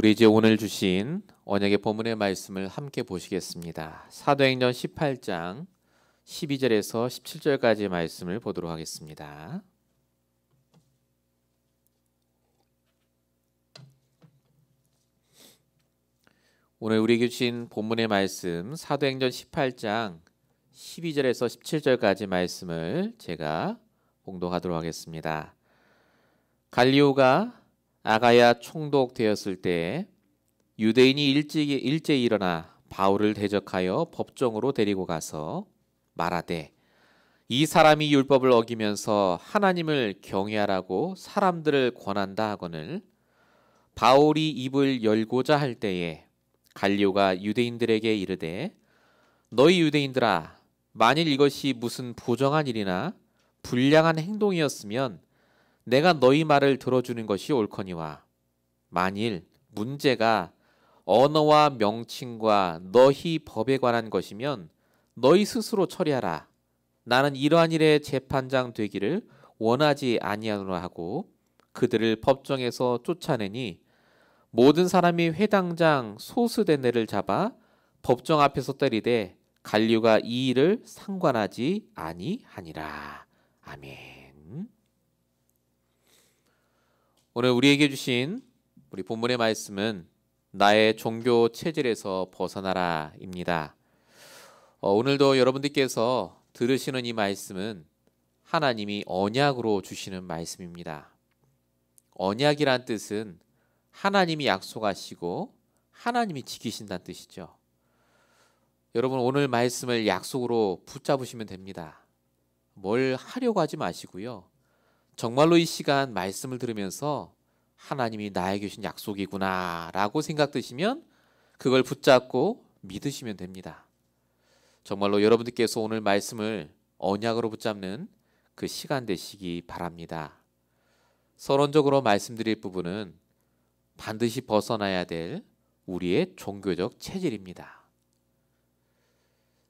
우리 이제 오늘 주신 언약의 본문의 말씀을 함께 보시겠습니다. 사도행전 18장 12절에서 17절까지 말씀을 보도록 하겠습니다. 오늘 우리에게 주신 본문의 말씀 사도행전 18장 12절에서 17절까지 말씀을 제가 봉독하도록 하겠습니다. 갈리오가 아가야 총독되었을 때 유대인이 일제히 일어나 바울을 대적하여 법정으로 데리고 가서 말하되 이 사람이 율법을 어기면서 하나님을 경외하라고 사람들을 권한다 하거늘 바울이 입을 열고자 할 때에 갈리오가 유대인들에게 이르되 너희 유대인들아 만일 이것이 무슨 부정한 일이나 불량한 행동이었으면 내가 너희 말을 들어주는 것이 옳거니와 만일 문제가 언어와 명칭과 너희 법에 관한 것이면 너희 스스로 처리하라. 나는 이러한 일에 재판장 되기를 원하지 아니하노라 하고 그들을 법정에서 쫓아내니 모든 사람이 회당장 소스데네를 잡아 법정 앞에서 때리되 갈리오가 이 일을 상관하지 아니하니라. 아멘. 오늘 우리에게 주신 우리 본문의 말씀은 나의 종교 체질에서 벗어나라입니다. 오늘도 여러분들께서 들으시는 이 말씀은 하나님이 언약으로 주시는 말씀입니다. 언약이란 뜻은 하나님이 약속하시고 하나님이 지키신다는 뜻이죠. 여러분 오늘 말씀을 약속으로 붙잡으시면 됩니다. 뭘 하려고 하지 마시고요. 정말로 이 시간 말씀을 들으면서 하나님이 나에게 주신 약속이구나 라고 생각되시면 그걸 붙잡고 믿으시면 됩니다. 정말로 여러분들께서 오늘 말씀을 언약으로 붙잡는 그 시간 되시기 바랍니다. 서론적으로 말씀드릴 부분은 반드시 벗어나야 될 우리의 종교적 체질입니다.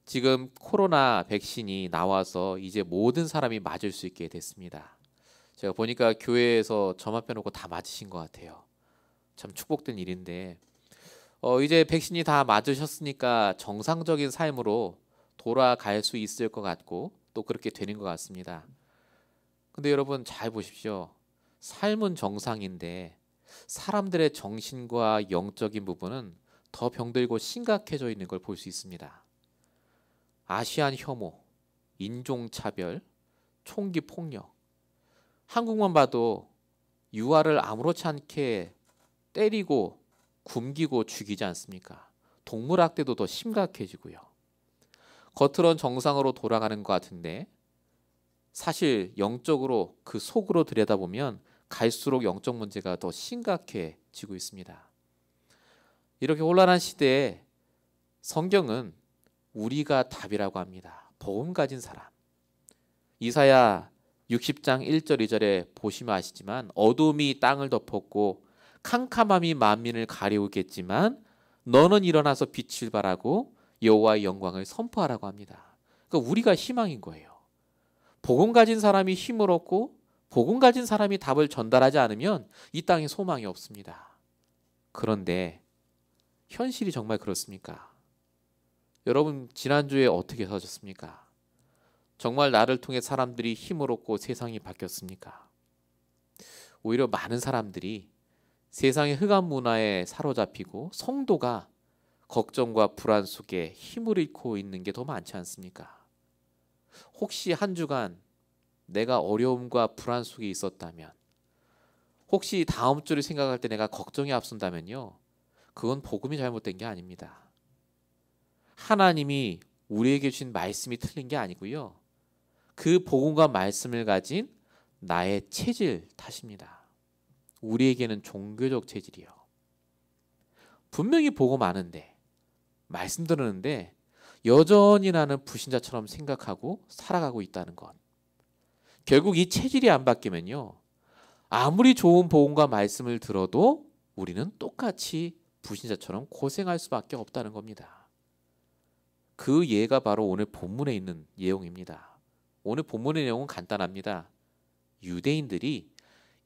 지금 코로나 백신이 나와서 이제 모든 사람이 맞을 수 있게 됐습니다. 제가 보니까 교회에서 저만 빼놓고 다 맞으신 것 같아요. 참 축복된 일인데 이제 백신이 다 맞으셨으니까 정상적인 삶으로 돌아갈 수 있을 것 같고 또 그렇게 되는 것 같습니다. 근데 여러분 잘 보십시오. 삶은 정상인데 사람들의 정신과 영적인 부분은 더 병들고 심각해져 있는 걸 볼 수 있습니다. 아시안 혐오, 인종차별, 총기 폭력. 한국만 봐도 유아를 아무렇지 않게 때리고 굶기고 죽이지 않습니까? 동물학대도 더 심각해지고요. 겉으론 정상으로 돌아가는 것 같은데 사실 영적으로 그 속으로 들여다보면 갈수록 영적 문제가 더 심각해지고 있습니다. 이렇게 혼란한 시대에 성경은 우리가 답이라고 합니다. 복음 가진 사람. 이사야 60장 1절 2절에 보시면 아시지만 어둠이 땅을 덮었고 캄캄함이 만민을 가리우겠지만 너는 일어나서 빛을 발하고 여호와의 영광을 선포하라고 합니다. 그러니까 우리가 희망인 거예요. 복음 가진 사람이 힘을 얻고 복음 가진 사람이 답을 전달하지 않으면 이 땅에 소망이 없습니다. 그런데 현실이 정말 그렇습니까? 여러분 지난주에 어떻게 사셨습니까? 정말 나를 통해 사람들이 힘을 얻고 세상이 바뀌었습니까? 오히려 많은 사람들이 세상의 흑암 문화에 사로잡히고 성도가 걱정과 불안 속에 힘을 잃고 있는 게 더 많지 않습니까? 혹시 한 주간 내가 어려움과 불안 속에 있었다면, 혹시 다음 주를 생각할 때 내가 걱정이 앞선다면요, 그건 복음이 잘못된 게 아닙니다. 하나님이 우리에게 주신 말씀이 틀린 게 아니고요, 그 복음과 말씀을 가진 나의 체질 탓입니다. 우리에게는 종교적 체질이요. 분명히 복음 아는데 말씀 들었는데 여전히 나는 불신자처럼 생각하고 살아가고 있다는 것. 결국 이 체질이 안 바뀌면요, 아무리 좋은 복음과 말씀을 들어도 우리는 똑같이 불신자처럼 고생할 수밖에 없다는 겁니다. 그 예가 바로 오늘 본문에 있는 내용입니다. 오늘 본문의 내용은 간단합니다. 유대인들이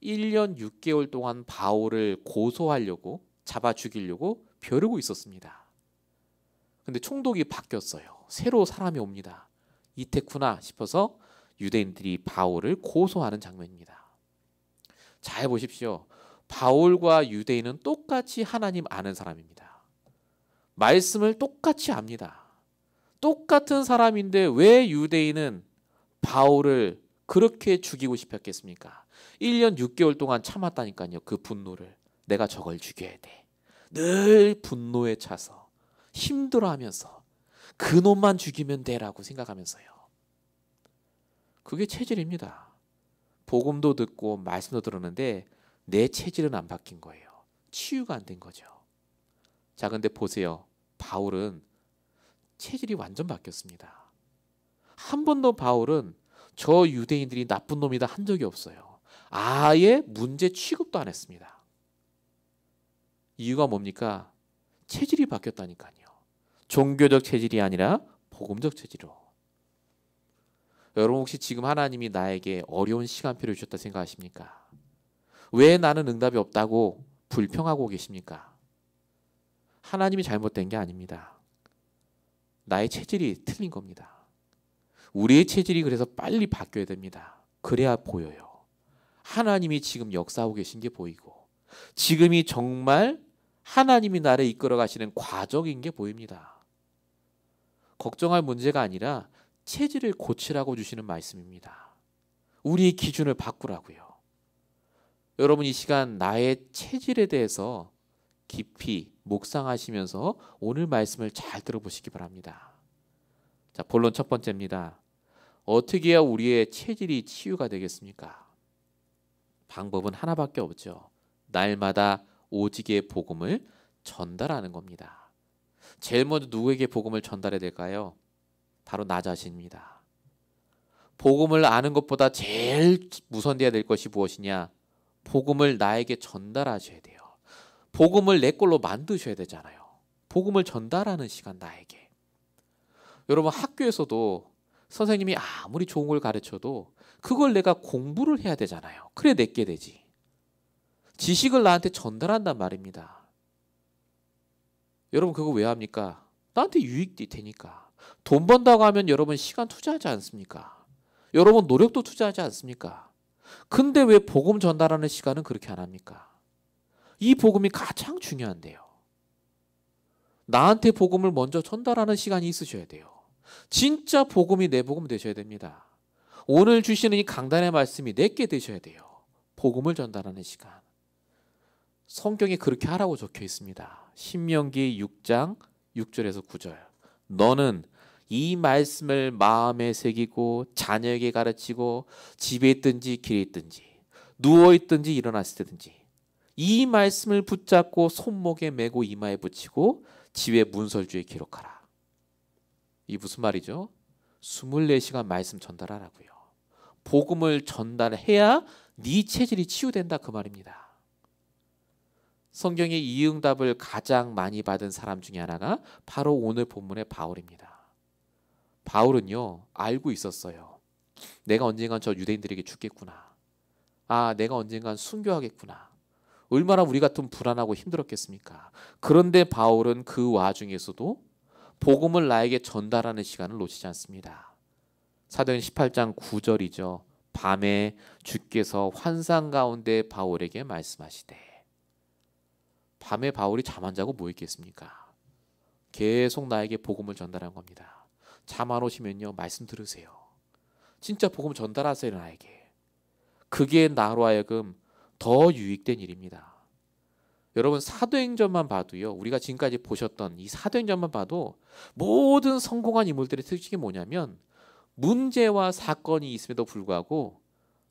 1년 6개월 동안 바울을 고소하려고 잡아 죽이려고 벼르고 있었습니다. 근데 총독이 바뀌었어요. 새로 사람이 옵니다. 이때구나 싶어서 유대인들이 바울을 고소하는 장면입니다. 잘 보십시오. 바울과 유대인은 똑같이 하나님 아는 사람입니다. 말씀을 똑같이 압니다. 똑같은 사람인데 왜 유대인은 바울을 그렇게 죽이고 싶었겠습니까? 1년 6개월 동안 참았다니까요. 그 분노를. 내가 저걸 죽여야 돼. 늘 분노에 차서 힘들어하면서 그놈만 죽이면 돼라고 생각하면서요. 그게 체질입니다. 복음도 듣고 말씀도 들었는데 내 체질은 안 바뀐 거예요. 치유가 안 된 거죠. 자, 근데 보세요. 바울은 체질이 완전 바뀌었습니다. 한 번도 바울은 저 유대인들이 나쁜 놈이다 한 적이 없어요. 아예 문제 취급도 안 했습니다. 이유가 뭡니까? 체질이 바뀌었다니까요. 종교적 체질이 아니라 복음적 체질로. 여러분 혹시 지금 하나님이 나에게 어려운 시간표를 주셨다 생각하십니까? 왜 나는 응답이 없다고 불평하고 계십니까? 하나님이 잘못된 게 아닙니다. 나의 체질이 틀린 겁니다. 우리의 체질이 그래서 빨리 바뀌어야 됩니다. 그래야 보여요. 하나님이 지금 역사하고 계신 게 보이고 지금이 정말 하나님이 나를 이끌어 가시는 과정인 게 보입니다. 걱정할 문제가 아니라 체질을 고치라고 주시는 말씀입니다. 우리의 기준을 바꾸라고요. 여러분 이 시간 나의 체질에 대해서 깊이 묵상하시면서 오늘 말씀을 잘 들어보시기 바랍니다. 자, 본론 첫 번째입니다. 어떻게 해야 우리의 체질이 치유가 되겠습니까? 방법은 하나밖에 없죠. 날마다 오직의 복음을 전달하는 겁니다. 제일 먼저 누구에게 복음을 전달해야 될까요? 바로 나 자신입니다. 복음을 아는 것보다 제일 우선돼야 될 것이 무엇이냐? 복음을 나에게 전달하셔야 돼요. 복음을 내 걸로 만드셔야 되잖아요. 복음을 전달하는 시간 나에게. 여러분 학교에서도 선생님이 아무리 좋은 걸 가르쳐도 그걸 내가 공부를 해야 되잖아요. 그래 내게 되지. 지식을 나한테 전달한단 말입니다. 여러분 그거 왜 합니까? 나한테 유익이 되니까. 돈 번다고 하면 여러분 시간 투자하지 않습니까? 여러분 노력도 투자하지 않습니까? 근데 왜 복음 전달하는 시간은 그렇게 안 합니까? 이 복음이 가장 중요한데요. 나한테 복음을 먼저 전달하는 시간이 있으셔야 돼요. 진짜 복음이 내 복음 되셔야 됩니다. 오늘 주시는 이 강단의 말씀이 내게 되셔야 돼요. 복음을 전달하는 시간. 성경에 그렇게 하라고 적혀 있습니다. 신명기 6장 6절에서 9절. 너는 이 말씀을 마음에 새기고 자녀에게 가르치고 집에 있든지 길에 있든지 누워 있든지 일어났을 때든지 이 말씀을 붙잡고 손목에 메고 이마에 붙이고 집에 문설주에 기록하라. 이 무슨 말이죠? 24시간 말씀 전달하라고요. 복음을 전달해야 네 체질이 치유된다 그 말입니다. 성경의 이 응답을 가장 많이 받은 사람 중에 하나가 바로 오늘 본문의 바울입니다. 바울은요 알고 있었어요. 내가 언젠간 저 유대인들에게 죽겠구나. 아 내가 언젠간 순교하겠구나. 얼마나 우리 같으면 불안하고 힘들었겠습니까? 그런데 바울은 그 와중에서도 복음을 나에게 전달하는 시간을 놓치지 않습니다. 사도행 18장 9절이죠. 밤에 주께서 환상 가운데 바울에게 말씀하시되. 밤에 바울이 잠 안 자고 뭐 있겠습니까? 계속 나에게 복음을 전달한 겁니다. 잠 안 오시면요 말씀 들으세요. 진짜 복음 전달하세요 나에게. 그게 나로 하여금 더 유익된 일입니다. 여러분 사도행전만 봐도요 우리가 지금까지 보셨던 이 사도행전만 봐도 모든 성공한 인물들의 특징이 뭐냐면 문제와 사건이 있음에도 불구하고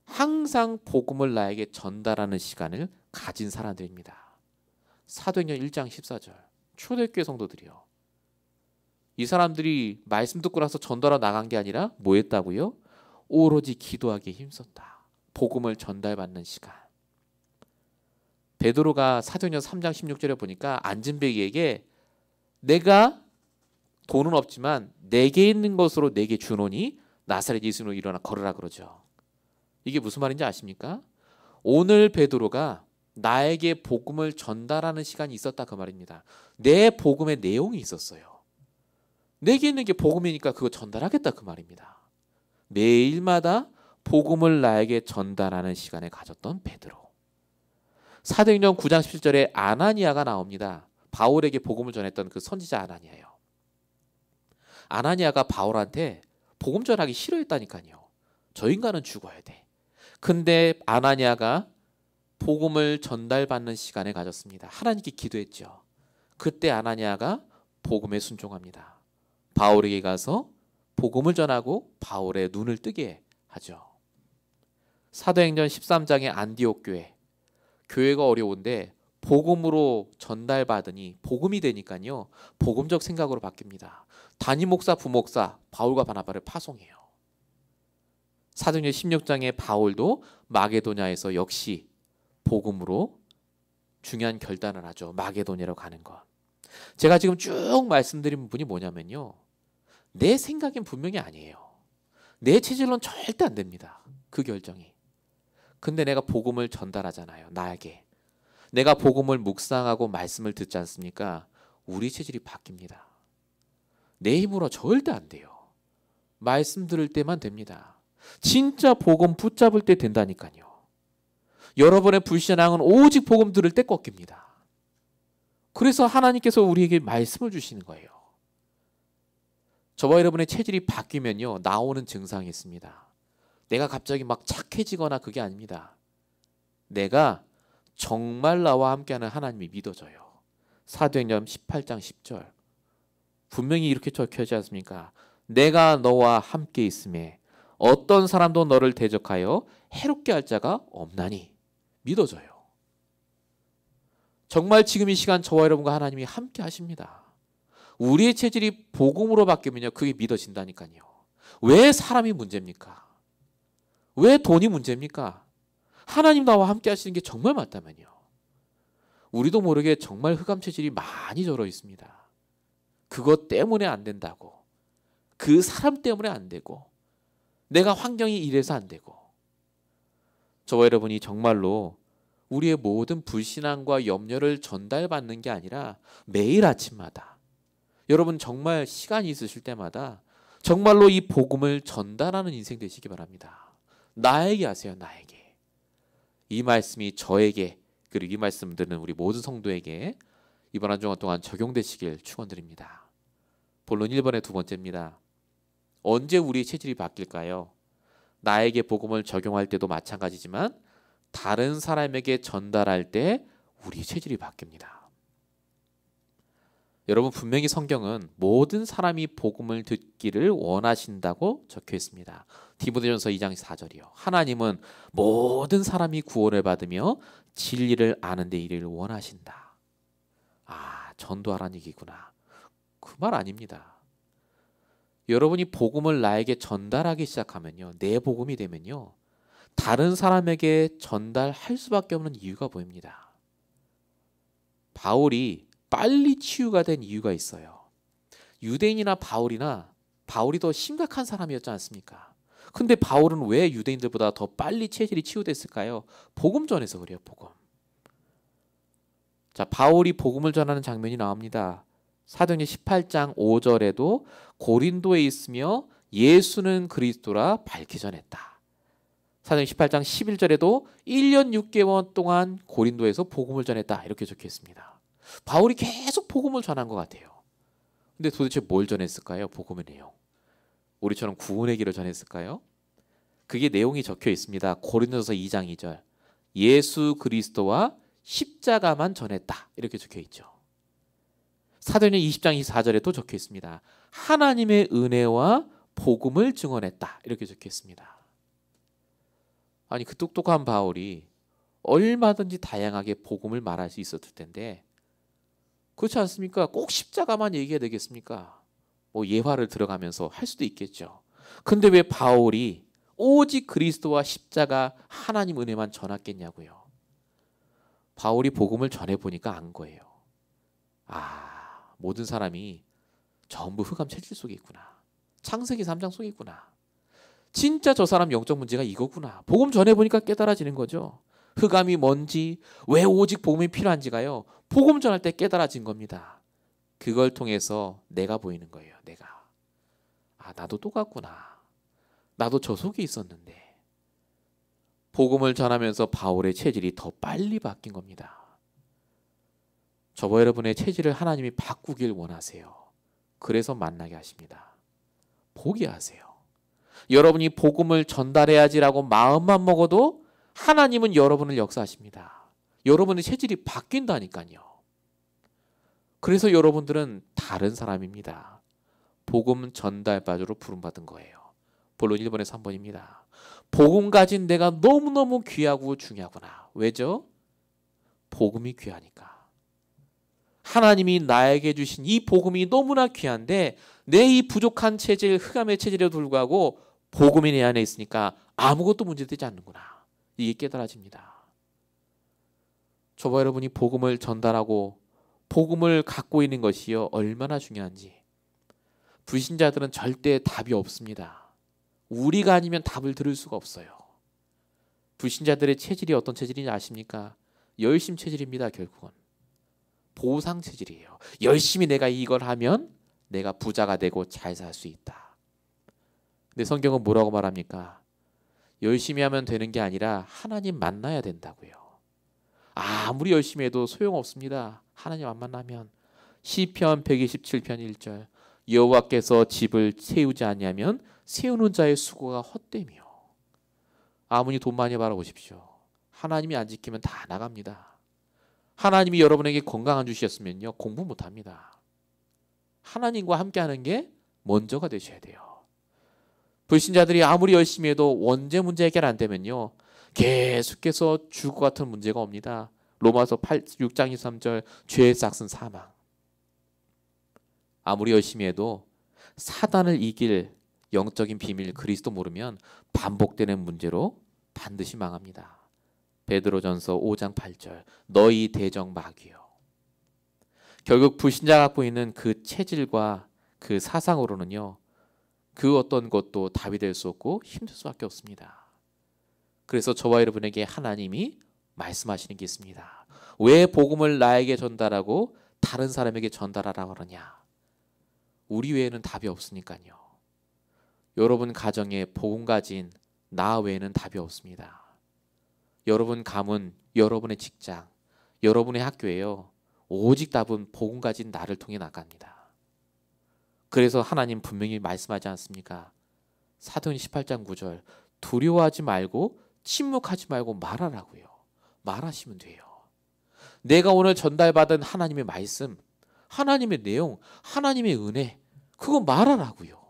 항상 복음을 나에게 전달하는 시간을 가진 사람들입니다. 사도행전 1장 14절 초대교회 성도들이요. 이 사람들이 말씀 듣고 나서 전달하러 나간 게 아니라 뭐 했다고요? 오로지 기도하기에 힘썼다. 복음을 전달받는 시간. 베드로가 사도행전 3장 16절에 보니까 안진뱅이에게 내가 돈은 없지만 내게 있는 것으로 내게 주노니 나사렛 예수로 일어나 걸으라 그러죠. 이게 무슨 말인지 아십니까? 오늘 베드로가 나에게 복음을 전달하는 시간이 있었다 그 말입니다. 내 복음의 내용이 있었어요. 내게 있는 게 복음이니까 그거 전달하겠다 그 말입니다. 매일마다 복음을 나에게 전달하는 시간을 가졌던 베드로. 사도행전 9장 17절에 아나니아가 나옵니다. 바울에게 복음을 전했던 그 선지자 아나니아예요. 아나니아가 바울한테 복음 전하기 싫어했다니까요. 저 인간은 죽어야 돼. 근데 아나니아가 복음을 전달받는 시간을 가졌습니다. 하나님께 기도했죠. 그때 아나니아가 복음에 순종합니다. 바울에게 가서 복음을 전하고 바울의 눈을 뜨게 하죠. 사도행전 13장의 안디옥 교회가 어려운데 복음으로 전달받으니 복음이 되니까요. 복음적 생각으로 바뀝니다. 담임 목사, 부목사 바울과 바나바를 파송해요. 사도행전 16장의 바울도 마게도냐에서 역시 복음으로 중요한 결단을 하죠. 마게도냐로 가는 것. 제가 지금 쭉 말씀드린 부분이 뭐냐면요. 내 생각엔 분명히 아니에요. 내 체질로는 절대 안 됩니다. 그 결정이. 근데 내가 복음을 전달하잖아요. 나에게. 내가 복음을 묵상하고 말씀을 듣지 않습니까? 우리 체질이 바뀝니다. 내 힘으로 절대 안 돼요. 말씀 들을 때만 됩니다. 진짜 복음 붙잡을 때 된다니까요. 여러분의 불신앙은 오직 복음 들을 때 꺾입니다. 그래서 하나님께서 우리에게 말씀을 주시는 거예요. 저와 여러분의 체질이 바뀌면요. 나오는 증상이 있습니다. 내가 갑자기 막 착해지거나 그게 아닙니다. 내가 정말 나와 함께하는 하나님이 믿어져요. 사도행전 18장 10절. 분명히 이렇게 적혀있지 않습니까? 내가 너와 함께 있음에 어떤 사람도 너를 대적하여 해롭게 할 자가 없나니. 믿어져요. 정말 지금 이 시간 저와 여러분과 하나님이 함께 하십니다. 우리의 체질이 복음으로 바뀌면요. 그게 믿어진다니까요. 왜 사람이 문제입니까? 왜 돈이 문제입니까? 하나님 나와 함께 하시는 게 정말 맞다면요. 우리도 모르게 정말 흑암 체질이 많이 절어 있습니다. 그것 때문에 안 된다고. 그 사람 때문에 안 되고. 내가 환경이 이래서 안 되고. 저와 여러분이 정말로 우리의 모든 불신앙과 염려를 전달받는 게 아니라 매일 아침마다 여러분 정말 시간이 있으실 때마다 정말로 이 복음을 전달하는 인생 되시기 바랍니다. 나에게 하세요. 나에게. 이 말씀이 저에게 그리고 이 말씀 듣는 우리 모든 성도에게 이번 한 주간 동안 적용되시길 축원드립니다. 본론 1번의 두 번째입니다. 언제 우리의 체질이 바뀔까요? 나에게 복음을 적용할 때도 마찬가지지만 다른 사람에게 전달할 때 우리의 체질이 바뀝니다. 여러분 분명히 성경은 모든 사람이 복음을 듣기를 원하신다고 적혀 있습니다. 디모데전서 2장 4절이요. 하나님은 모든 사람이 구원을 받으며 진리를 아는 데 이르기를 원하신다. 아, 전도하라는 얘기구나. 그 말 아닙니다. 여러분이 복음을 나에게 전달하기 시작하면요. 내 복음이 되면요. 다른 사람에게 전달할 수밖에 없는 이유가 보입니다. 바울이 빨리 치유가 된 이유가 있어요. 유대인이나 바울이 더 심각한 사람이었지 않습니까? 근데 바울은 왜 유대인들보다 더 빨리 체질이 치유됐을까요? 복음 전해서 그래요. 복음. 자, 바울이 복음을 전하는 장면이 나옵니다. 사도행전 18장 5절에도 고린도에 있으며 예수는 그리스도라 밝히 전했다. 사도행전 18장 11절에도 1년 6개월 동안 고린도에서 복음을 전했다. 이렇게 적혀 있습니다. 바울이 계속 복음을 전한 것 같아요. 근데 도대체 뭘 전했을까요? 복음의 내용. 우리처럼 구원의 길을 전했을까요? 그게 내용이 적혀 있습니다. 고린도서 2장 2절. 예수 그리스도와 십자가만 전했다. 이렇게 적혀 있죠. 사도행전 20장 24절에도 적혀 있습니다. 하나님의 은혜와 복음을 증언했다. 이렇게 적혀 있습니다. 아니 그 똑똑한 바울이 얼마든지 다양하게 복음을 말할 수 있었을 텐데 그렇지 않습니까? 꼭 십자가만 얘기해야 되겠습니까? 뭐 예화를 들어가면서 할 수도 있겠죠. 근데 왜 바울이 오직 그리스도와 십자가 하나님 은혜만 전했겠냐고요. 바울이 복음을 전해보니까 안 거예요. 아, 모든 사람이 전부 흑암 체질 속에 있구나. 창세기 3장 속에 있구나. 진짜 저 사람 영적 문제가 이거구나. 복음 전해보니까 깨달아지는 거죠. 흑암이 뭔지, 왜 오직 복음이 필요한지가요, 복음 전할 때 깨달아진 겁니다. 그걸 통해서 내가 보이는 거예요. 내가. 아, 나도 똑같구나. 나도 저 속에 있었는데. 복음을 전하면서 바울의 체질이 더 빨리 바뀐 겁니다. 저와 여러분의 체질을 하나님이 바꾸길 원하세요. 그래서 만나게 하십니다. 포기하세요. 여러분이 복음을 전달해야지라고 마음만 먹어도 하나님은 여러분을 역사하십니다. 여러분의 체질이 바뀐다니까요. 그래서 여러분들은 다른 사람입니다. 복음 전달자로 부름받은 거예요. 본론 1번에 3번입니다. 복음 가진 내가 너무너무 귀하고 중요하구나. 왜죠? 복음이 귀하니까. 하나님이 나에게 주신 이 복음이 너무나 귀한데 내 이 부족한 체질, 흑암의 체질에도 불구하고 복음이 내 안에 있으니까 아무것도 문제되지 않는구나. 이게 깨달아집니다. 저와 여러분이 복음을 전달하고 복음을 갖고 있는 것이요 얼마나 중요한지. 불신자들은 절대 답이 없습니다. 우리가 아니면 답을 들을 수가 없어요. 불신자들의 체질이 어떤 체질인지 아십니까? 열심 체질입니다. 결국은. 보상 체질이에요. 열심히 내가 이걸 하면 내가 부자가 되고 잘 살 수 있다. 근데 성경은 뭐라고 말합니까? 열심히 하면 되는 게 아니라 하나님 만나야 된다고요. 아무리 열심히 해도 소용없습니다. 하나님 안 만나면. 시편 127편 1절 여호와께서 집을 세우지 않냐면 세우는 자의 수고가 헛되며. 아무리 돈 많이 벌어보십시오. 하나님이 안 지키면 다 나갑니다. 하나님이 여러분에게 건강 안 주셨으면요 공부 못합니다. 하나님과 함께하는 게 먼저가 되셔야 돼요. 불신자들이 아무리 열심히 해도 원죄 문제 해결 안 되면요 계속해서 죽을 것 같은 문제가 옵니다. 로마서 6장 23절 죄의 싹은 사망. 아무리 열심히 해도 사단을 이길 영적인 비밀 그리스도 모르면 반복되는 문제로 반드시 망합니다. 베드로전서 5장 8절 너희 대적 마귀요. 결국 불신자가 갖고 있는 그 체질과 그 사상으로는요 그 어떤 것도 답이 될 수 없고 힘들 수밖에 없습니다. 그래서 저와 여러분에게 하나님이 말씀하시는 게 있습니다. 왜 복음을 나에게 전달하고 다른 사람에게 전달하라고 그러냐? 우리 외에는 답이 없으니까요. 여러분 가정에 복음 가진 나 외에는 답이 없습니다. 여러분 가문, 여러분의 직장, 여러분의 학교에요. 오직 답은 복음 가진 나를 통해 나갑니다. 그래서 하나님 분명히 말씀하지 않습니까? 사도행 18장 9절 두려워하지 말고 침묵하지 말고 말하라고요. 말하시면 돼요. 내가 오늘 전달받은 하나님의 말씀, 하나님의 내용, 하나님의 은혜 그거 말하라고요.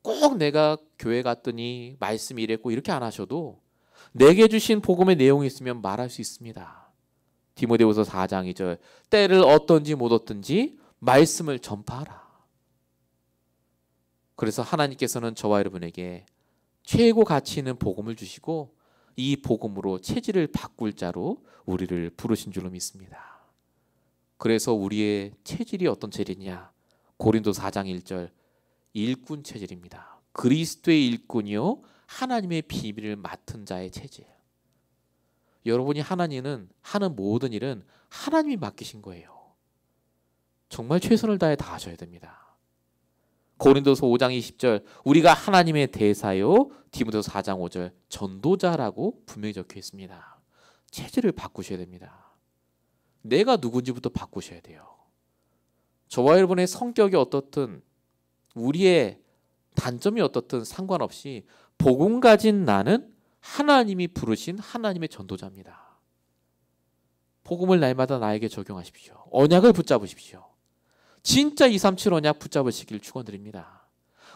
꼭 내가 교회 갔더니 말씀이 이랬고 이렇게 안 하셔도 내게 주신 복음의 내용이 있으면 말할 수 있습니다. 디모데후서 4장 2절 때를 얻든지 못 얻든지 말씀을 전파하라. 그래서 하나님께서는 저와 여러분에게 최고 가치 있는 복음을 주시고 이 복음으로 체질을 바꿀 자로 우리를 부르신 줄로 믿습니다. 그래서 우리의 체질이 어떤 체질이냐? 고린도 4장 1절 일꾼 체질입니다. 그리스도의 일꾼이요 하나님의 비밀을 맡은 자의 체질. 여러분이 하나님은 하는 모든 일은 하나님이 맡기신 거예요. 정말 최선을 다해 다 하셔야 됩니다. 고린도서 5장 20절 우리가 하나님의 대사요 디모데서 4장 5절 전도자라고 분명히 적혀 있습니다. 체질을 바꾸셔야 됩니다. 내가 누군지부터 바꾸셔야 돼요. 저와 여러분의 성격이 어떻든 우리의 단점이 어떻든 상관없이 복음 가진 나는 하나님이 부르신 하나님의 전도자입니다. 복음을 날마다 나에게 적용하십시오. 언약을 붙잡으십시오. 진짜 237 언약 붙잡으시길 축원드립니다.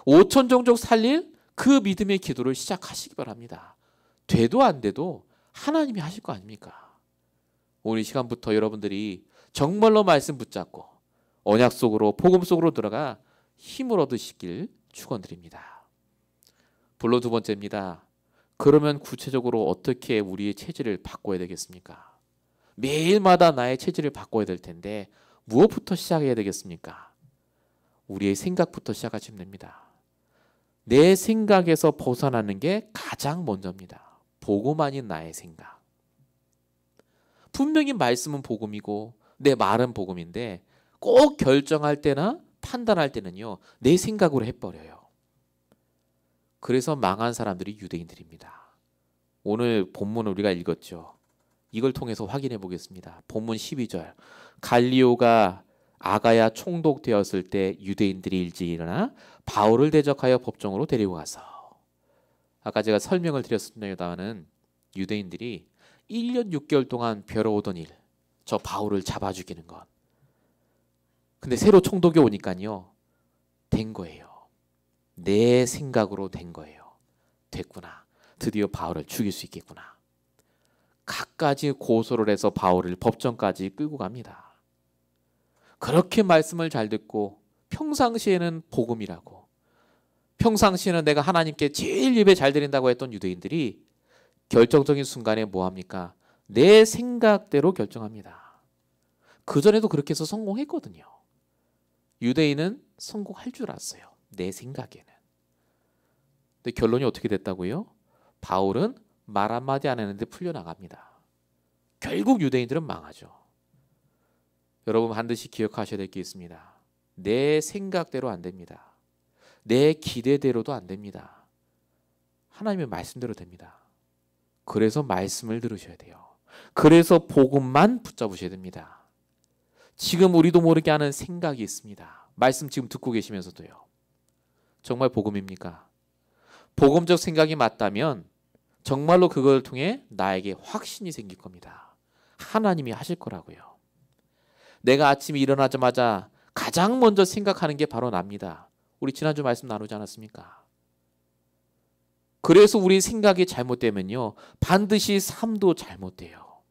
5천 종족 살릴 그 믿음의 기도를 시작하시기 바랍니다. 돼도 안 돼도 하나님이 하실 거 아닙니까? 오늘 이 시간부터 여러분들이 정말로 말씀 붙잡고 언약 속으로 복음 속으로 들어가 힘을 얻으시길 축원드립니다. 본론 두 번째입니다. 그러면 구체적으로 어떻게 우리의 체질을 바꿔야 되겠습니까? 매일마다 나의 체질을 바꿔야 될 텐데 무엇부터 시작해야 되겠습니까? 우리의 생각부터 시작하시면 됩니다. 내 생각에서 벗어나는 게 가장 먼저입니다. 복음 아닌 나의 생각. 분명히 말씀은 복음이고 내 말은 복음인데 꼭 결정할 때나 판단할 때는요, 내 생각으로 해버려요. 그래서 망한 사람들이 유대인들입니다. 오늘 본문을 우리가 읽었죠. 이걸 통해서 확인해 보겠습니다. 본문 12절. 갈리오가 아가야 총독되었을 때 유대인들이 일찍 일어나 바울을 대적하여 법정으로 데리고 가서, 아까 제가 설명을 드렸습니다마는 유대인들이 1년 6개월 동안 벼러오던 일, 저 바울을 잡아 죽이는 것. 근데 새로 총독이 오니까요, 된 거예요. 내 생각으로 된 거예요. 됐구나. 드디어 바울을 죽일 수 있겠구나. 갖가지 고소를 해서 바울을 법정까지 끌고 갑니다. 그렇게 말씀을 잘 듣고 평상시에는 복음이라고, 평상시에는 내가 하나님께 제일 예배 잘 드린다고 했던 유대인들이 결정적인 순간에 뭐합니까? 내 생각대로 결정합니다. 그전에도 그렇게 해서 성공했거든요. 유대인은 성공할 줄 알았어요. 내 생각에는. 근데 결론이 어떻게 됐다고요? 바울은 말 한마디 안 했는데 풀려나갑니다. 결국 유대인들은 망하죠. 여러분 반드시 기억하셔야 될 게 있습니다. 내 생각대로 안 됩니다. 내 기대대로도 안 됩니다. 하나님의 말씀대로 됩니다. 그래서 말씀을 들으셔야 돼요. 그래서 복음만 붙잡으셔야 됩니다. 지금 우리도 모르게 하는 생각이 있습니다. 말씀 지금 듣고 계시면서도요. 정말 복음입니까? 복음적 생각이 맞다면 정말로 그걸 통해 나에게 확신이 생길 겁니다. 하나님이 하실 거라고요. 내가 아침에 일어나자마자 가장 먼저 생각하는 게 바로 납니다. 우리 지난주 말씀 나누지 않았습니까? 그래서 우리 생각이 잘못되면요, 반드시 삶도 잘못돼요.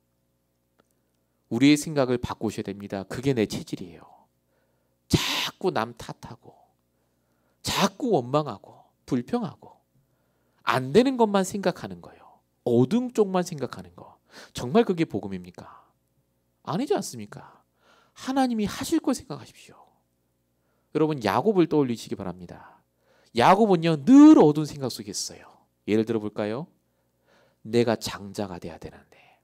우리의 생각을 바꾸셔야 됩니다. 그게 내 체질이에요. 자꾸 남 탓하고, 자꾸 원망하고, 불평하고, 안 되는 것만 생각하는 거예요. 어둠 쪽만 생각하는 거. 정말 그게 복음입니까? 아니지 않습니까? 하나님이 하실 걸 생각하십시오. 여러분 야곱을 떠올리시기 바랍니다. 야곱은요, 늘 어두운 생각 속에 있어요. 예를 들어 볼까요? 내가 장자가 돼야 되는데,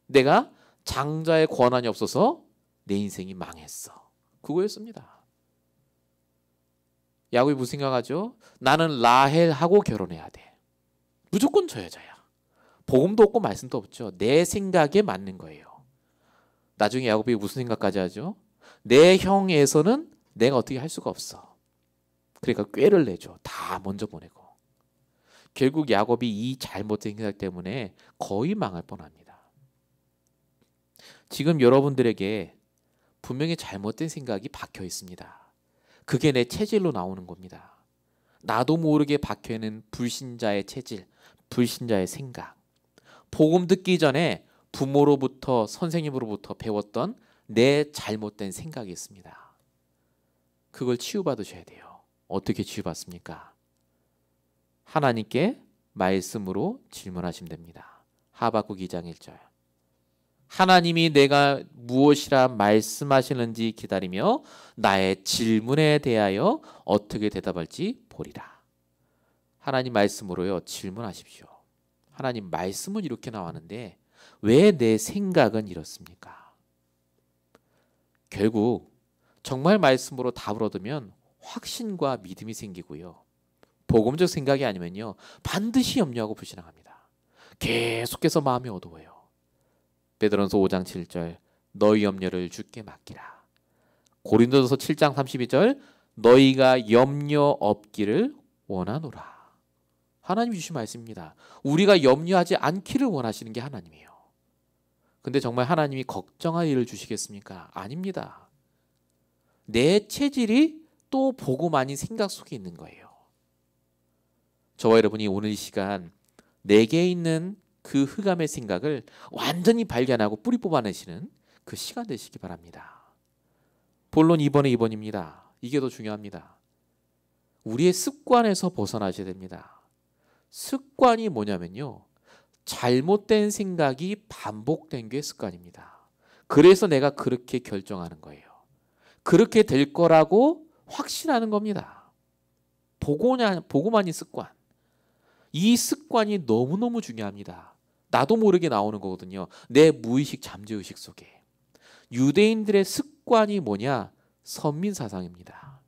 내가 장자의 권한이 없어서 내 인생이 망했어. 그거였습니다. 야곱이 무슨 생각하죠? 나는 라헬하고 결혼해야 돼. 무조건 저 여자야. 복음도 없고 말씀도 없죠. 내 생각에 맞는 거예요. 나중에 야곱이 무슨 생각까지 하죠? 내 형에서는 내가 어떻게 할 수가 없어. 그러니까 꾀를 내죠. 다 먼저 보내고. 결국 야곱이 이 잘못된 생각 때문에 거의 망할 뻔합니다. 지금 여러분들에게 분명히 잘못된 생각이 박혀 있습니다. 그게 내 체질로 나오는 겁니다. 나도 모르게 박혀있는 불신자의 체질, 불신자의 생각. 복음 듣기 전에 부모로부터 선생님으로부터 배웠던 내 잘못된 생각이 있습니다. 그걸 치유받으셔야 돼요. 어떻게 치유받습니까? 하나님께 말씀으로 질문하시면 됩니다. 하박국 2장 1절. 하나님이 내가 무엇이라 말씀하시는지 기다리며 나의 질문에 대하여 어떻게 대답할지 보리라. 하나님 말씀으로요, 질문하십시오. 하나님 말씀은 이렇게 나왔는데 왜 내 생각은 이렇습니까? 결국 정말 말씀으로 답을 얻으면 확신과 믿음이 생기고요. 복음적 생각이 아니면요, 반드시 염려하고 불신앙합니다. 계속해서 마음이 어두워요. 베드로전서 5장 7절 너희 염려를 주께 맡기라. 고린도전서 7장 32절 너희가 염려 없기를 원하노라. 하나님이 주신 말씀입니다. 우리가 염려하지 않기를 원하시는 게 하나님이에요. 근데 정말 하나님이 걱정할 일을 주시겠습니까? 아닙니다. 내 체질이 또 복음 아닌 생각 속에 있는 거예요. 저와 여러분이 오늘 이 시간 내게 있는 그 흑암의 생각을 완전히 발견하고 뿌리 뽑아내시는 그 시간 되시기 바랍니다. 본론 2번의 2번입니다. 이게 더 중요합니다. 우리의 습관에서 벗어나셔야 됩니다. 습관이 뭐냐면요, 잘못된 생각이 반복된 게 습관입니다. 그래서 내가 그렇게 결정하는 거예요. 그렇게 될 거라고 확신하는 겁니다. 보고만 이 습관. 이 습관이 너무너무 중요합니다. 나도 모르게 나오는 거거든요. 내 무의식 잠재의식 속에. 유대인들의 습관이 뭐냐? 선민 사상입니다.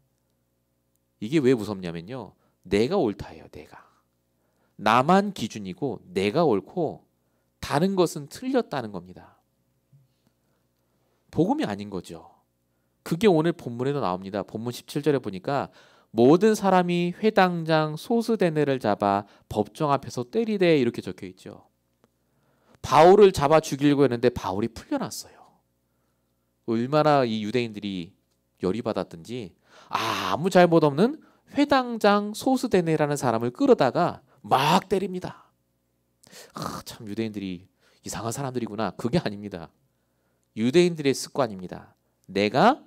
이게 왜 무섭냐면요. 내가 옳다예요. 내가. 나만 기준이고 내가 옳고 다른 것은 틀렸다는 겁니다. 복음이 아닌 거죠. 그게 오늘 본문에도 나옵니다. 본문 17절에 보니까 모든 사람이 회당장 소스데네를 잡아 법정 앞에서 때리되 이렇게 적혀 있죠. 바울을 잡아 죽이려고 했는데 바울이 풀려났어요. 얼마나 이 유대인들이 열이 받았든지 아무 잘못 없는 회당장 소스데네라는 사람을 끌어다가 막 때립니다. 참 유대인들이 이상한 사람들이구나. 그게 아닙니다. 유대인들의 습관입니다. 내가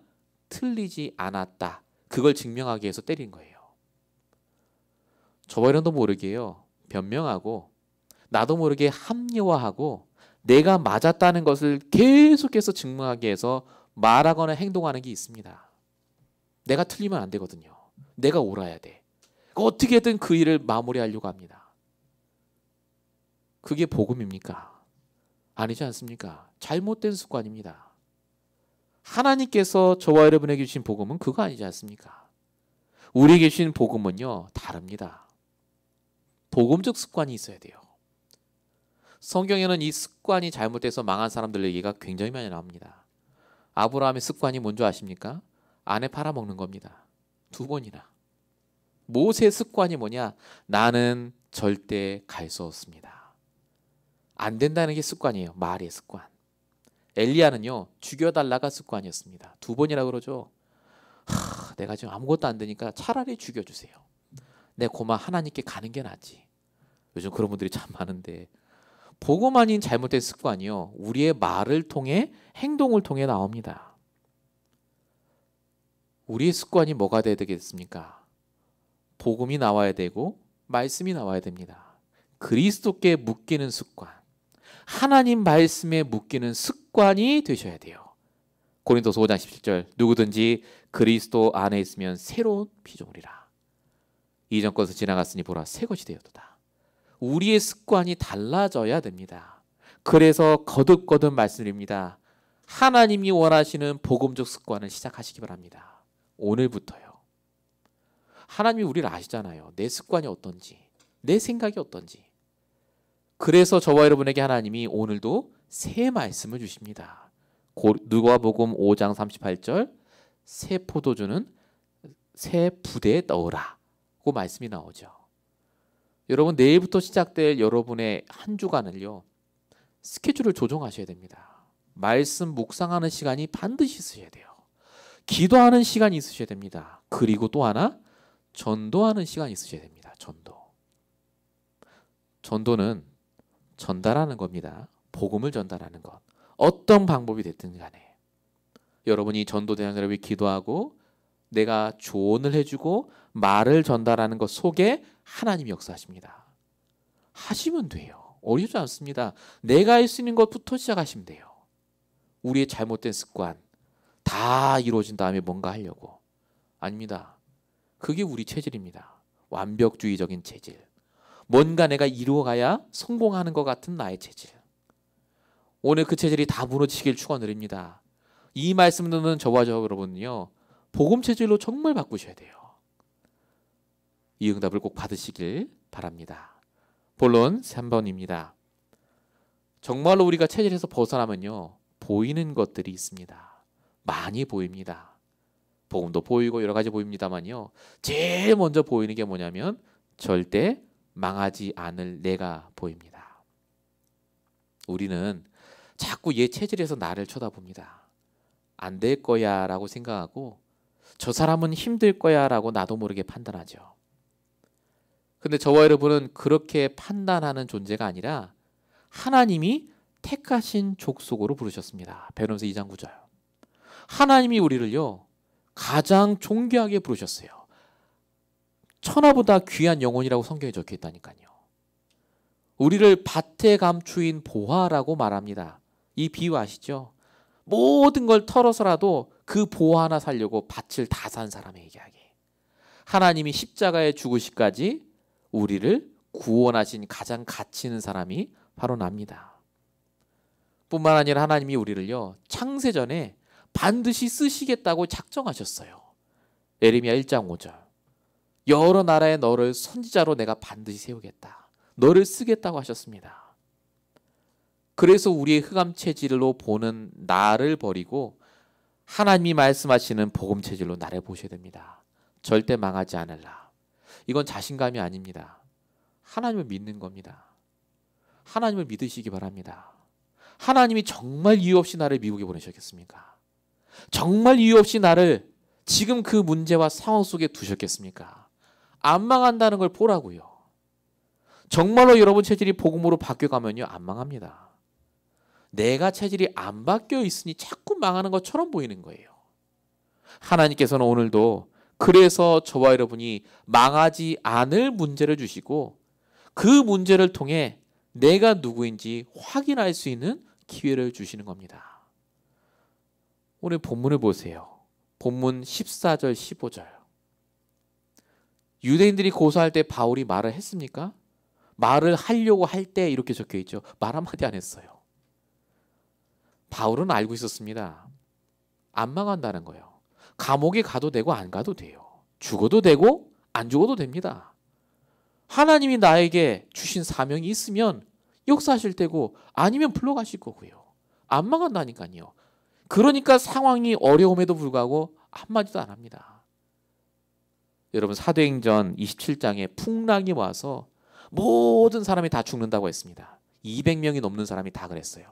틀리지 않았다. 그걸 증명하기 위해서 때린 거예요. 저와 여러분도 모르게요. 변명하고 나도 모르게 합리화하고 내가 맞았다는 것을 계속해서 증명하기 위해서 말하거나 행동하는 게 있습니다. 내가 틀리면 안 되거든요. 내가 옳아야 돼. 어떻게든 그 일을 마무리하려고 합니다. 그게 복음입니까? 아니지 않습니까? 잘못된 습관입니다. 하나님께서 저와 여러분에게 주신 복음은 그거 아니지 않습니까? 우리에게 주신 복음은요, 다릅니다. 복음적 습관이 있어야 돼요. 성경에는 이 습관이 잘못돼서 망한 사람들 얘기가 굉장히 많이 나옵니다. 아브라함의 습관이 뭔지 아십니까? 아내 팔아먹는 겁니다. 2번이나. 모세의 습관이 뭐냐? 나는 절대 갈 수 없습니다. 안 된다는 게 습관이에요. 말의 습관. 엘리야는요, 죽여달라가 습관이었습니다. 2번이라 그러죠. 내가 지금 아무것도 안 되니까 차라리 죽여주세요. 내 고마 하나님께 가는 게 낫지. 요즘 그런 분들이 참 많은데 복음 아닌 잘못된 습관이요, 우리의 말을 통해 행동을 통해 나옵니다. 우리의 습관이 뭐가 돼야 되겠습니까? 복음이 나와야 되고 말씀이 나와야 됩니다. 그리스도께 묶이는 습관, 하나님 말씀에 묶이는 습관이 되셔야 돼요. 고린도서 5장 17절 누구든지 그리스도 안에 있으면 새로운 피조물이라. 이전 것은 지나갔으니 보라 새 것이 되었도다. 우리의 습관이 달라져야 됩니다. 그래서 거듭거듭 말씀드립니다. 하나님이 원하시는 복음적 습관을 시작하시기 바랍니다. 오늘부터요. 하나님이 우리를 아시잖아요. 내 습관이 어떤지, 내 생각이 어떤지. 그래서 저와 여러분에게 하나님이 오늘도 새 말씀을 주십니다. 누가복음 5장 38절 새 포도주는 새 부대에 넣으라 그 말씀이 나오죠. 여러분 내일부터 시작될 여러분의 한 주간을요, 스케줄을 조정하셔야 됩니다. 말씀 묵상하는 시간이 반드시 있으셔야 돼요. 기도하는 시간이 있으셔야 됩니다. 그리고 또 하나 전도하는 시간이 있으셔야 됩니다. 전도는 전달하는 겁니다. 복음을 전달하는 것. 어떤 방법이 됐든 간에 여러분이 전도대상자를 위해 기도하고 내가 조언을 해주고 말을 전달하는 것 속에 하나님이 역사하십니다. 하시면 돼요. 어렵지 않습니다. 내가 할 수 있는 것부터 시작하시면 돼요. 우리의 잘못된 습관 다 이루어진 다음에 뭔가 하려고. 아닙니다. 그게 우리 체질입니다. 완벽주의적인 체질. 뭔가 내가 이루어가야 성공하는 것 같은 나의 체질. 오늘 그 체질이 다 무너지시길 축원드립니다. 이 말씀 듣는 저와 여러분은요, 복음 체질로 정말 바꾸셔야 돼요. 이 응답을 꼭 받으시길 바랍니다. 본론 3번입니다. 정말로 우리가 체질에서 벗어나면요, 보이는 것들이 있습니다. 많이 보입니다. 복음도 보이고 여러 가지 보입니다만요, 제일 먼저 보이는 게 뭐냐면 절대 망하지 않을 내가 보입니다. 우리는 자꾸 얘 체질에서 나를 쳐다봅니다. 안 될 거야 라고 생각하고 저 사람은 힘들 거야 라고 나도 모르게 판단하죠. 근데 저와 여러분은 그렇게 판단하는 존재가 아니라 하나님이 택하신 족속으로 부르셨습니다. 베드로전서 2장 9절. 하나님이 우리를요, 가장 존귀하게 부르셨어요. 천하보다 귀한 영혼이라고 성경에 적혀 있다니까요. 우리를 밭에 감추인 보화라고 말합니다. 이 비유 아시죠? 모든 걸 털어서라도 그 보화 하나 살려고 밭을 다 산 사람의 이야기. 하나님이 십자가에 죽으시기까지 우리를 구원하신 가장 가치 있는 사람이 바로 납니다. 뿐만 아니라 하나님이 우리를요, 창세전에 반드시 쓰시겠다고 작정하셨어요. 예레미야 1장 5절. 여러 나라의 너를 선지자로 내가 반드시 세우겠다. 너를 쓰겠다고 하셨습니다. 그래서 우리의 흑암 체질로 보는 나를 버리고 하나님이 말씀하시는 복음 체질로 나를 보셔야 됩니다. 절대 망하지 않을라. 이건 자신감이 아닙니다. 하나님을 믿는 겁니다. 하나님을 믿으시기 바랍니다. 하나님이 정말 이유 없이 나를 미국에 보내셨겠습니까? 정말 이유 없이 나를 지금 그 문제와 상황 속에 두셨겠습니까? 안 망한다는 걸 보라고요. 정말로 여러분 체질이 복음으로 바뀌어가면요, 안 망합니다. 내가 체질이 안 바뀌어 있으니 자꾸 망하는 것처럼 보이는 거예요. 하나님께서는 오늘도 그래서 저와 여러분이 망하지 않을 문제를 주시고 그 문제를 통해 내가 누구인지 확인할 수 있는 기회를 주시는 겁니다. 오늘 본문을 보세요. 본문 14절 15절. 유대인들이 고소할 때 바울이 말을 했습니까? 말을 하려고 할 때 이렇게 적혀 있죠. 말 한마디 안 했어요. 바울은 알고 있었습니다. 안 망한다는 거예요. 감옥에 가도 되고 안 가도 돼요. 죽어도 되고 안 죽어도 됩니다. 하나님이 나에게 주신 사명이 있으면 역사하실 때고 아니면 불러가실 거고요. 안 망한다니까요. 그러니까 상황이 어려움에도 불구하고 한마디도 안 합니다. 여러분 사도행전 27장에 풍랑이 와서 모든 사람이 다 죽는다고 했습니다. 200명이 넘는 사람이 다 그랬어요.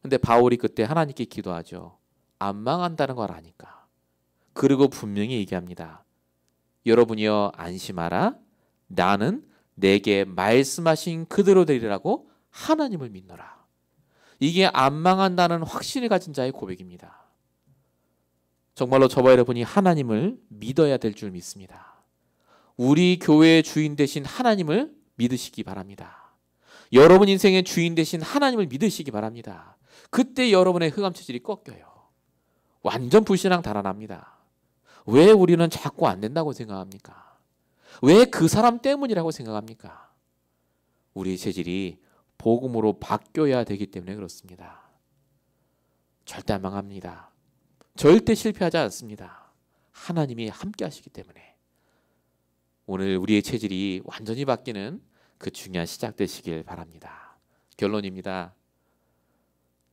근데 바울이 그때 하나님께 기도하죠. 안 망한다는 걸 아니까. 그리고 분명히 얘기합니다. 여러분이여 안심하라. 나는 내게 말씀하신 그대로 되리라고 하나님을 믿노라. 이게 안 망한다는 확신을 가진 자의 고백입니다. 정말로 저와 여러분이 하나님을 믿어야 될 줄 믿습니다. 우리 교회의 주인 되신 하나님을 믿으시기 바랍니다. 여러분 인생의 주인 되신 하나님을 믿으시기 바랍니다. 그때 여러분의 흑암 체질이 꺾여요. 완전 불신앙 달아납니다. 왜 우리는 자꾸 안 된다고 생각합니까? 왜 그 사람 때문이라고 생각합니까? 우리의 체질이 복음으로 바뀌어야 되기 때문에 그렇습니다. 절대 안 망합니다. 절대 실패하지 않습니다. 하나님이 함께 하시기 때문에. 오늘 우리의 체질이 완전히 바뀌는 그 중요한 시작 되시길 바랍니다. 결론입니다.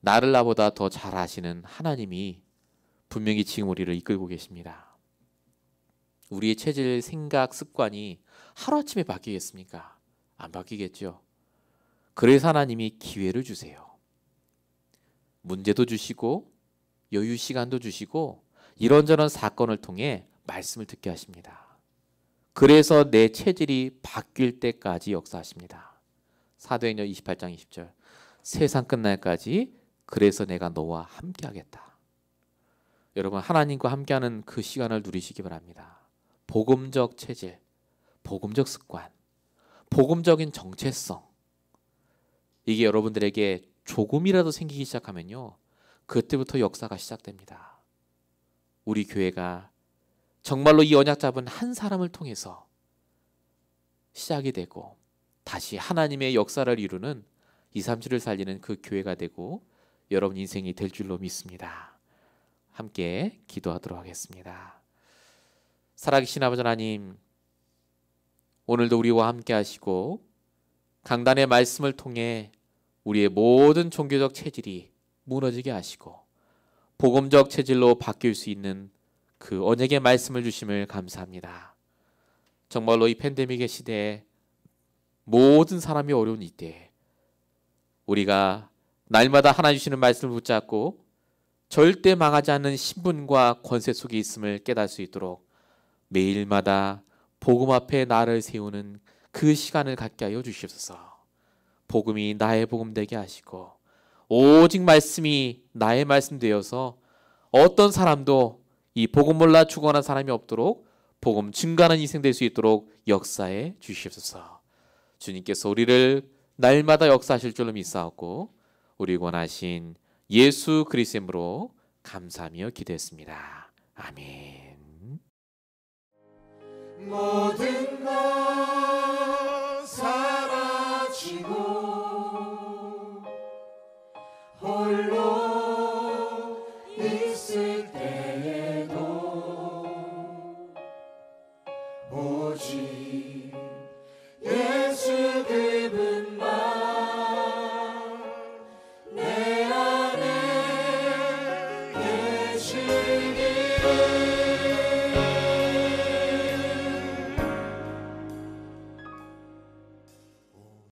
나를 나보다 더 잘 아시는 하나님이 분명히 지금 우리를 이끌고 계십니다. 우리의 체질, 생각, 습관이 하루아침에 바뀌겠습니까? 안 바뀌겠죠. 그래서 하나님이 기회를 주세요. 문제도 주시고 여유 시간도 주시고 이런저런 사건을 통해 말씀을 듣게 하십니다. 그래서 내 체질이 바뀔 때까지 역사하십니다. 사도행전 28장 20절. 세상 끝날까지 그래서 내가 너와 함께하겠다. 여러분 하나님과 함께하는 그 시간을 누리시기 바랍니다. 복음적 체질, 복음적 습관, 복음적인 정체성. 이게 여러분들에게 조금이라도 생기기 시작하면요. 그때부터 역사가 시작됩니다. 우리 교회가 정말로 이 언약 잡은 한 사람을 통해서 시작이 되고 다시 하나님의 역사를 이루는 2, 3주를 살리는 그 교회가 되고 여러분 인생이 될 줄로 믿습니다. 함께 기도하도록 하겠습니다. 살아계신 아버지 하나님, 오늘도 우리와 함께 하시고 강단의 말씀을 통해 우리의 모든 종교적 체질이 무너지게 하시고 복음적 체질로 바뀔 수 있는 그 언약의 말씀을 주심을 감사합니다. 정말로 이 팬데믹의 시대에 모든 사람이 어려운 이때에 우리가 날마다 하나님 주시는 말씀을 붙잡고 절대 망하지 않는 신분과 권세 속에 있음을 깨달을 수 있도록 매일마다 복음 앞에 나를 세우는 그 시간을 갖게 하여 주시옵소서. 복음이 나의 복음 되게 하시고 오직 말씀이 나의 말씀 되어서 어떤 사람도 이 복음 몰라 죽어가는 사람이 없도록 복음 증가하는 인생 될 수 있도록 역사해 주시옵소서. 주님께서 우리를 날마다 역사하실 줄로 믿사옵고 우리 원하신 예수 그리스도의 이름으로 감사하며 기도했습니다. 아멘. 모든 것 사라지고 홀로 있을 때에